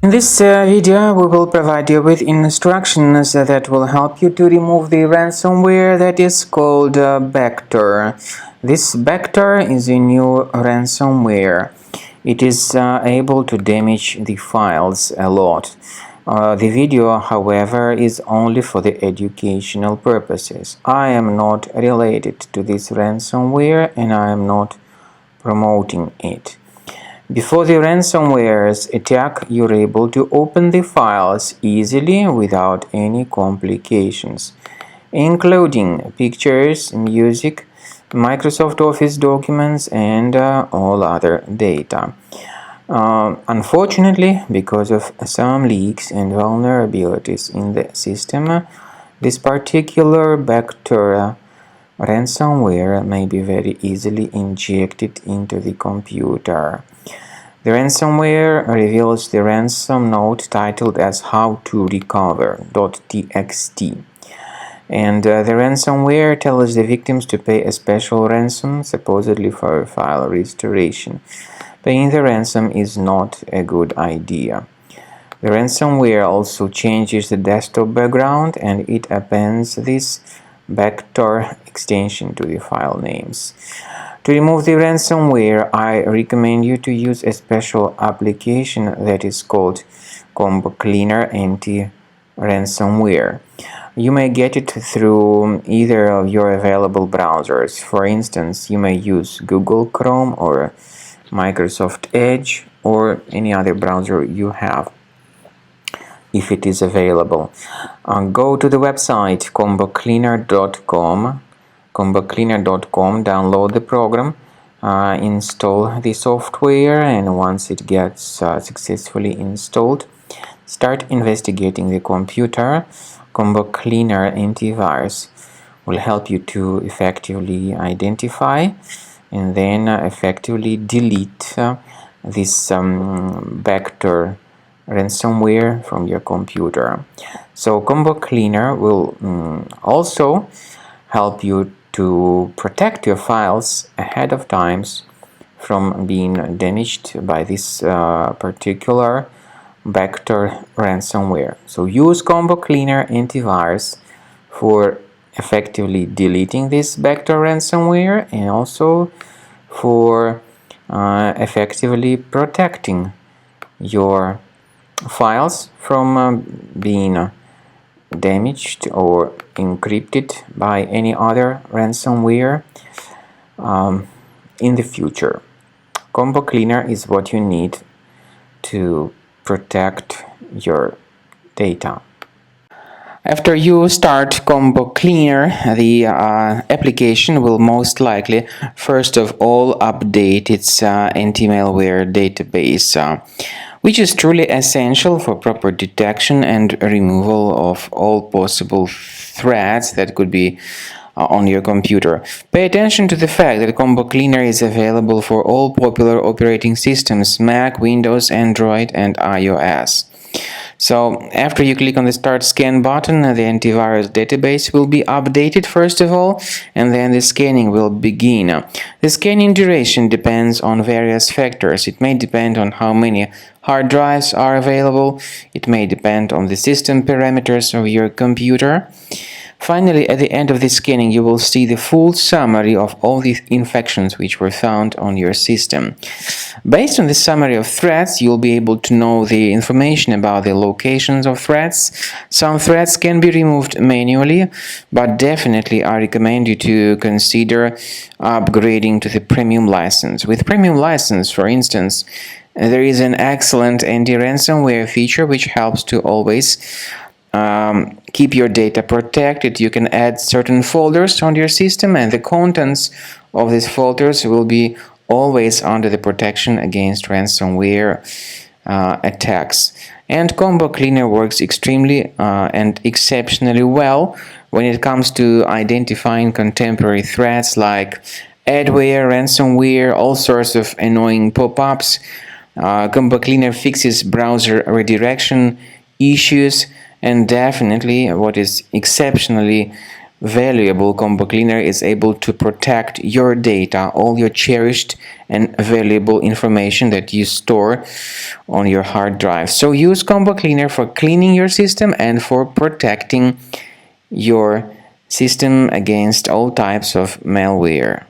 In this video, we will provide you with instructions that will help you to remove the ransomware that is called Bactor. This Bactor is a new ransomware. It is able to damage the files a lot. The video, however, is only for the educational purposes. I am not related to this ransomware and I am not promoting it. Before the ransomware's attack, you're able to open the files easily without any complications, including pictures, music, Microsoft Office documents, and all other data. Unfortunately, because of some leaks and vulnerabilities in the system, this particular Bactor ransomware may be very easily injected into the computer. The ransomware reveals the ransom note titled as How to Recover.txt. And the ransomware tells the victims to pay a special ransom, supposedly for file restoration. Paying the ransom is not a good idea. The ransomware also changes the desktop background and it appends this Bactor extension to the file names. To remove the ransomware, I recommend you to use a special application that is called Cleaner Anti-Ransomware. You may get it through either of your available browsers. For instance, you may use Google Chrome or Microsoft Edge or any other browser you have, if it is available. Go to the website combocleaner.com, download the program, install the software, and once it gets successfully installed, start investigating the computer. Cleaner Antivirus will help you to effectively identify and then effectively delete this Bactor ransomware from your computer. So Combo Cleaner will also help you to protect your files ahead of time from being damaged by this particular Bactor ransomware. So use Combo Cleaner Antivirus for effectively deleting this Bactor ransomware and also for effectively protecting your files from being damaged or encrypted by any other ransomware in the future. Combo Cleaner is what you need to protect your data. After you start Combo Cleaner, the application will most likely first of all update its anti-malware database, which is truly essential for proper detection and removal of all possible threats that could be on your computer. Pay attention to the fact that Combo Cleaner is available for all popular operating systems: Mac, Windows, Android, and iOS. So after you click on the Start Scan button, the antivirus database will be updated first of all, and then the scanning will begin. The scanning duration depends on various factors. It may depend on how many hard drives are available. It may depend on the system parameters of your computer. Finally, at the end of the scanning, you will see the full summary of all the infections which were found on your system. Based on the summary of threats, you'll be able to know the information about the locations of threats. Some threats can be removed manually, but definitely I recommend you to consider upgrading to the premium license. With premium license, for instance, there is an excellent anti-ransomware feature which helps to always keep your data protected. You can add certain folders on your system, and the contents of these folders will be always under the protection against ransomware attacks. And Combo Cleaner works extremely and exceptionally well when it comes to identifying contemporary threats like adware, ransomware, all sorts of annoying pop-ups. Combo Cleaner fixes browser redirection issues, and definitely what is exceptionally valuable, Combo Cleaner is able to protect your data, all your cherished and valuable information that you store on your hard drive. So use Combo Cleaner for cleaning your system and for protecting your system against all types of malware.